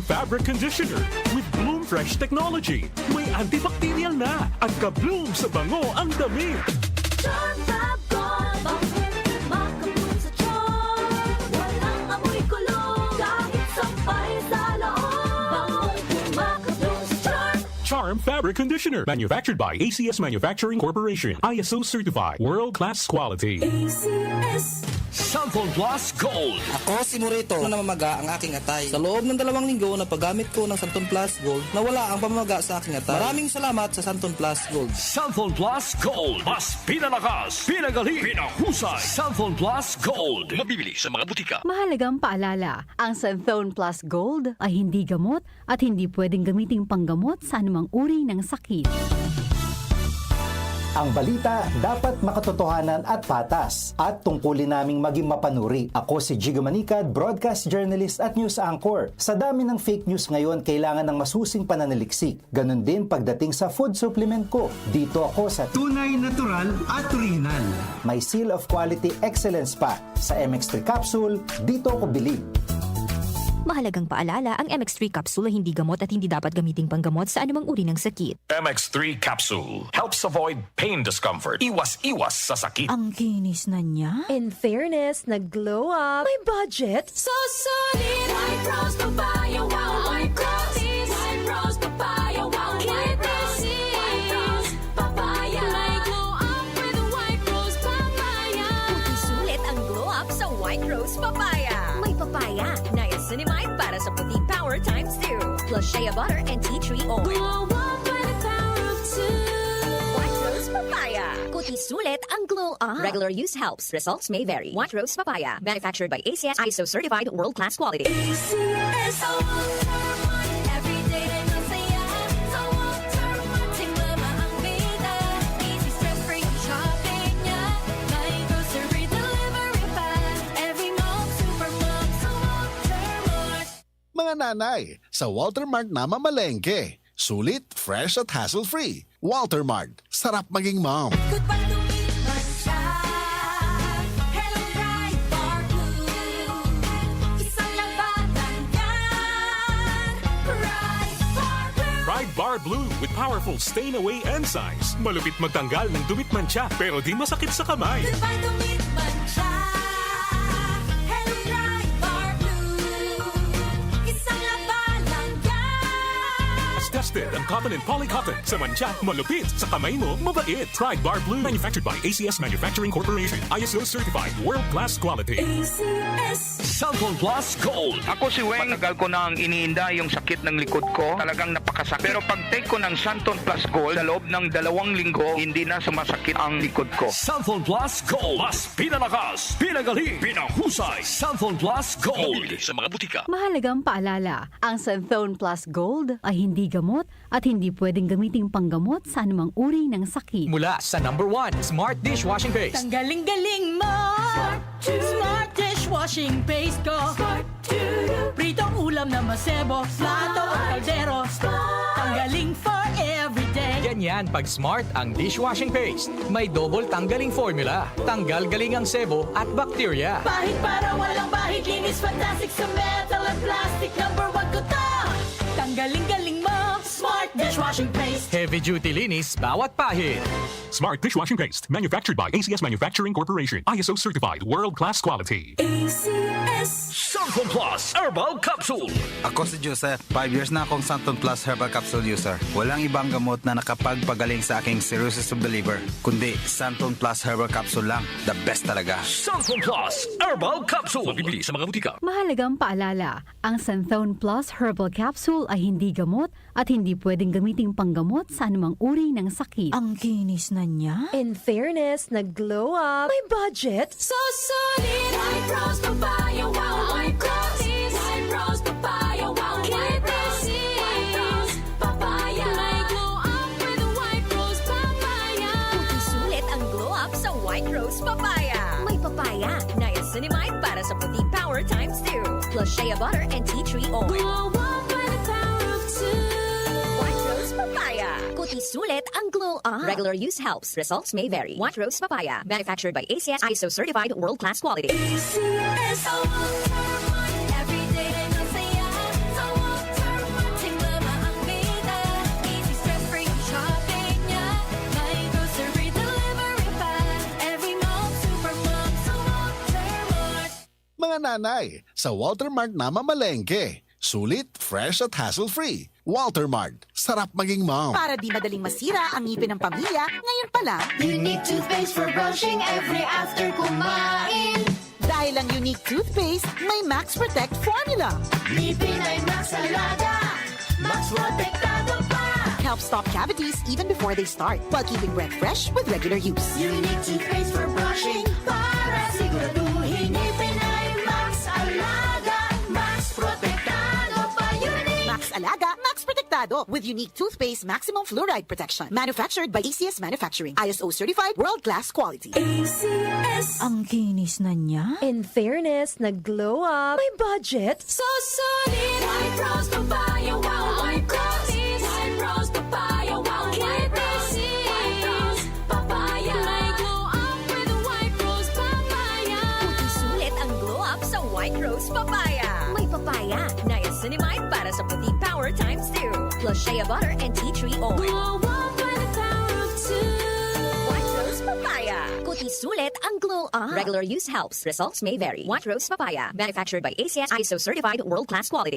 Fabric Conditioner with Bloom Fresh Technology. May antibacterial na at ka-bloom sa bango ang damit. Charm Fab Gold, makabloom sa charm. Walang amoy kulong, kahit sampay sa loob. Makabloom sa charm. Charm Fabric Conditioner. Manufactured by ACS Manufacturing Corporation. ISO certified. World-class quality. ACS. Santon Plus Gold. Ako si Morito na namamaga ang aking atay. Sa loob ng 2 linggo na paggamit ko ng Santon Plus Gold, nawala ang pamamaga sa aking atay. Maraming salamat sa Santon Plus Gold. Santon Plus Gold. Mas pinalakas, pinagaling, pinahusay. Santon Plus Gold. Mabibili sa mga butika. Mahalagang paalala, ang Santhone Plus Gold ay hindi gamot at hindi pwedeng gamiting panggamot sa anumang uri ng sakit. Ang balita dapat makatotohanan at patas at tungkulin naming maging mapanuri. Ako si Jigo Manicad, broadcast journalist at news anchor. Sa dami ng fake news ngayon, kailangan ng masusing pananaliksik. Ganon din pagdating sa food supplement ko. Dito ako sa tunay, natural at original. may seal of quality excellence pa. Sa MX3 capsule, dito ako bilib. Mahalagang paalala, ang MX3 capsule ay hindi gamot at hindi dapat gamiting panggamot sa anumang uri ng sakit. MX3 Capsule helps avoid pain discomfort. Iwas-iwas sa sakit. Ang kinis na niya. In fairness, nag-glow up. May budget. So solid, White Rose Papaya, wow, White Rose. White Rose Papaya, wow, White Rose. White Rose Papaya. May glow up with White Rose Papaya. Sulit ang glow up sa White Rose Papaya. May papaya, niacinamide para sa puti power times 2. Plus shea butter and tea tree oil. Glow up by the power of 2. White Rose Papaya. Kuti sulit ang glow up. Regular use helps. Results may vary. White Rose Papaya. Manufactured by ACS ISO certified world-class quality. ACS. Sa Walter Mart, everyday ay masaya. Sa Walter Mart, tingmama ang bida. Easy stress-free shopping niya. May grocery delivery pa. Every mall, supermall, sa Walter Mart. Mga nanay, sa Walter Mart na mamalengke. Sulit, fresh at hassle-free. Walter Mart, sarap maging mom. Goodbye to Midman siya. Hello, Ride Bar Blue. Isang labanan yan. Ride Bar Blue. Ride Bar Blue with powerful stain-away enzymes. Malupit magtanggal ng dumit mancha pero di masakit sa kamay. Goodbye to Midman siya. Hello, Ride Bar Blue. Isang labanan yan. As tested ang cotton and polycotton. Sa mancha, malupit. Sa kamay mo, mabait. Ride Bar Blue. Manufactured by ACS Manufacturing Corporation. ISO certified. World-class quality. ACS. Santon Plus Gold. Ako si Weng, matagal ko nang iniinda yung sakit ng likod ko. Talagang napakasakit. Pero pag take ko ng Santon Plus Gold, sa loob ng 2 linggo, hindi na sumasakit ang likod ko. Santon Plus Gold. Mas pinalakas, pinagaling, pinahusay. Santon Plus Gold. Mabibili sa mga butika. Mahalagang paalala, ang Santhone Plus Gold ay hindi gamot at hindi pwedeng gamiting panggamot sa anumang uri ng sakit. Mula sa #1 Smart Dishwashing Paste. Ang galing-galing mo. Smart dishwashing paste ko. Pritong ulam na masebo, plato o kaldero. Ang galing for everyday. Ganyan pag Smart ang dishwashing paste. May double tanggaling formula. Tanggal galing ang sebo at bakterya. Bahid para walang bahid, linis fantastic sa metal at plastic. #1 ko to. Tanggaling-galing mo. Smart dishwashing paste. Heavy duty linis bawat pahid. Smart dishwashing paste. Manufactured by ACS Manufacturing Corporation. ISO certified. World-class quality. ACS. Santon Plus Herbal Capsule. Ako si Joseph. 5 years na akong Santon Plus Herbal Capsule user. Walang ibang gamot na nakapagpagaling sa aking cirrhosis of the liver, kundi Santon Plus Herbal Capsule lang. The best talaga. Santon Plus Herbal Capsule. Mabibili sa mga butika. Mahalagang paalala, ang Santhone Plus Herbal Capsule ay hindi gamot at hindi pwedeng gamiting panggamot sa anumang uri ng sakit. Ang kinis na niya. In fairness, nag-glow up. May budget. So solid. White Rose Papaya, wow, White Rose. White Rose Papaya, wow, White Rose. White Rose Papaya. May glow up with White Rose Papaya. Sulit ang glow up sa White Rose Papaya. May papaya, niacinamide para sa puti power times 2. Plus shea butter and tea tree oil. Glow up by the power of 2. White Rose Papaya. Kuti sulit ang glow up. Regular use helps. Results may vary. White Rose Papaya. Manufactured by ACS ISO certified world-class quality. ACS. Sa Walter Mart, everyday ay masaya. Sa Walter nanay, sa Walter Mart na mamalengke. Sulit, fresh at hassle-free. Walter Mart, sarap maging mom. Para di madaling masira ang ngipin ng pamilya, ngayon pa lang, Unique toothpaste for brushing every after kumain. dahil ang unique toothpaste, may Max Protect formula. Ngipin ay Max Alaga, Max Protektado pa. Helps stop cavities even before they start, while keeping breath fresh with regular use. Unique toothpaste for brushing para siguraduhin ngipin ay Max Alaga, Max Protektado pa. Unique. Max Alaga, Max Protectado with unique toothpaste maximum fluoride protection. Manufactured by ACS Manufacturing. ISO certified world-class quality. ACS. Ang kinis na niya. In fairness, nag-glow up. May budget. So solid. White Rose Papaya, wow, White Rose. White Rose Papaya, wow, White Rose. White Rose Papaya. May glow up with White Rose Papaya. Puti sulit ang glow up sa White Rose Papaya. May papaya, niacinamide para sa puti power times 2. Plus shea butter and tea tree oil. Glow up by the power of two. White Rose Papaya. Puti sulit ang glow up. Regular use helps. Results may vary. White Rose Papaya. Manufactured by ACS ISO certified world-class quality.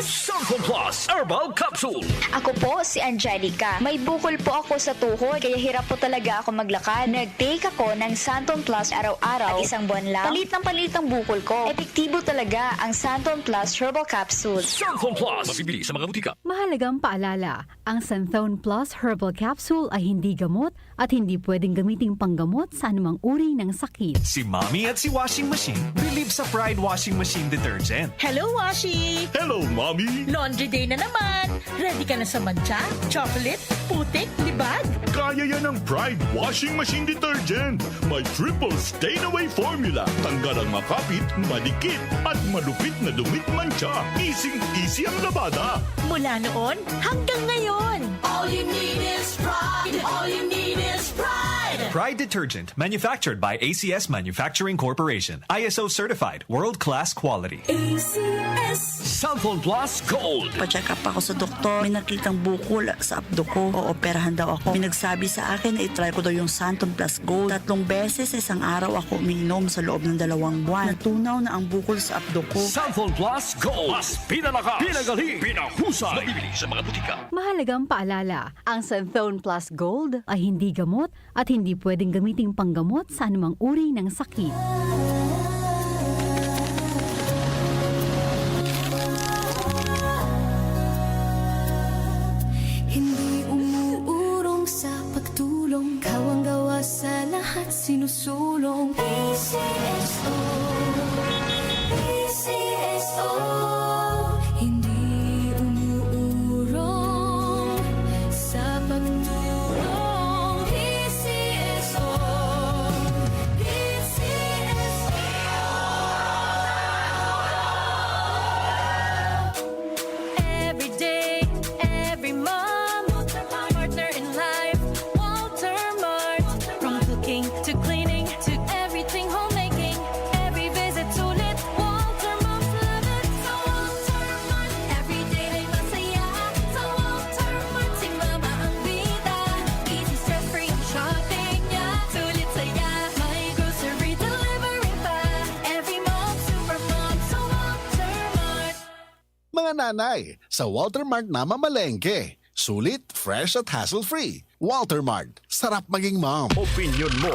Santon Plus Herbal Capsule. Ako po si Angelica. May bukol po ako sa tuhod, kaya hirap po talaga ako maglakad. Nag-take ako ng Santon Plus araw-araw at isang buwan lang. Palit ang bukol ko. Epektibo talaga ang Santon Plus Herbal Capsule. Santon Plus. Mabibili sa mga butika. Mahalagang paalala, ang Santhone Plus Herbal Capsule ay hindi gamot at hindi pwedeng gamiting panggamot sa anumang uri ng sakit. Si Mommy at si Washing Machine believe sa Pride Washing Machine Detergent. Hello, Washi! Hello, Mommy! Laundry day na naman! Ready ka na sa mancha, chocolate, putik, libag? Kaya yan ng Pride Washing Machine Detergent. May triple stain-away formula. Tanggal ang makapit, madikit, at malupit na dumit mancha. Easy ang labada. Mula noon hanggang ngayon. All you need is pride. All you need is pride. Pride Detergent, manufactured by ACS Manufacturing Corporation. ISO certified, world-class quality. ACS. Santon Plus Gold. Pa-check up ako sa doktor. May nakitang bukol sa abdo ko. Ooperahan daw ako. May nagsabi sa akin na itry ko daw yung Santon Plus Gold. 3 beses sa isang araw ako umiinom sa loob ng 2 buwan. Natunaw na ang bukol sa abdo ko. Santon Plus Gold. Mas pinalakas, pinagaling, pinahusay. Mabibili sa mga butika. Mahalagang paalala, ang Santhone Plus Gold ay hindi gamot at hindi pwedeng gamiting panggamot sa anumang uri ng sakit. Hindi umuurong sa pagtulong, kawang gawa sa lahat sinusulong. PCSO, PCSO. Hindi umuurong sa pagtulong. PCSO, PCSO. Every day, every month, partner in life, Walter Mart. From cooking to cleaning to everything homemaking, every visit sulit, Walter Mart love it. Sa Walter Mart, every day ay masaya. Sa Walter Mart, si mama ang bida. Easy stress-free shopping niya, sulit saya. May grocery delivery pa. Every mom, super mom, sa Walter Mart. Mga nanay, sa Walter Mart na mamalengke. Sulit, fresh at hassle-free. Walter Mart, sarap maging mom. Opinyon mo